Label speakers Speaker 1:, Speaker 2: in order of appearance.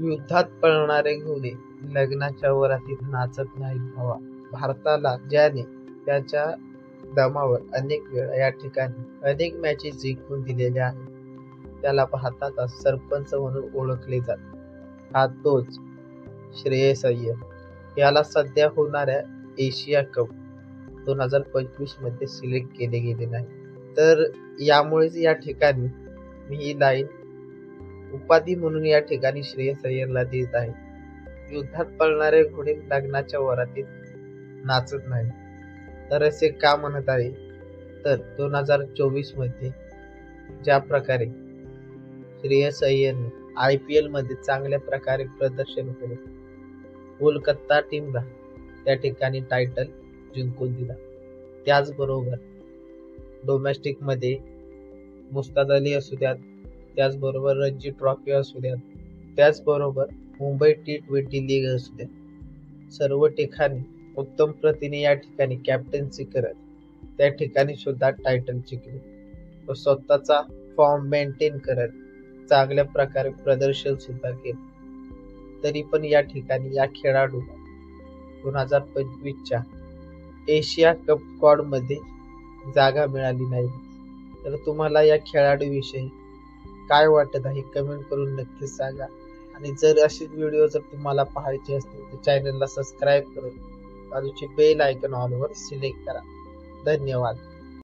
Speaker 1: युद्धात पळणारे घोडे लग्नाच्या वरातीत नाचत नाहीत भावा. भारताला ज्याने त्याच्या दमावर अनेक वेळा या ठिकाणी अनेक मॅचेस जिंकून दिलेल्या आहेत, त्याला भारताचा सरपंच म्हणून ओळखले जाते. हा तोच श्रेयस अय्यर. याला सध्या होणाऱ्या एशिया कप 2025 मध्ये सिलेक्ट केले गेले नाही, तर यामुळेच या ठिकाणी मी ही लाईन उपाधी म्हणून या ठिकाणी श्रेयस अय्यरला देत आहे. युद्धात पळणारे घोडे लग्नाच्या वरातीत नाचत नाही, तर असे का म्हणत आहे? तर 2024 मध्ये ज्या प्रकारे श्रेयस अय्यरने IPL मध्ये चांगल्या प्रकारे प्रदर्शन केले, कोलकाता टीमला त्या ठिकाणी टायटल जिंकून दिला. त्याचबरोबर डोमेस्टिक मध्ये मुस्ताद अली असू द्यात, त्याचबरोबर रणजी ट्रॉफी असू द्यात, त्याचबरोबर मुंबई T20 लीग असू द्या, सर्व ठिकाणी उत्तम प्रतीने या ठिकाणी कॅप्टन्सी करत त्या ठिकाणी सुद्धा टायटल जिंकले व स्वतःचा फॉर्म मेंटेन करत चांगल्या प्रकारे प्रदर्शन सुद्धा केले. तरी पण या ठिकाणी या खेळाडू 2025च्या एशिया कप स्क्वॉड मध्ये जागा मिळाली नाही. तर तुम्हाला या खेळाडूविषयी काय वाटत आहे कमेंट करून नक्की सांगा. आणि जर अशीच व्हिडिओ जर तुम्हाला पाहायचे असतील तर चॅनलला सबस्क्राईब करून बाजूची बेल आयकॉन ऑल वर सिलेक्ट करा. धन्यवाद.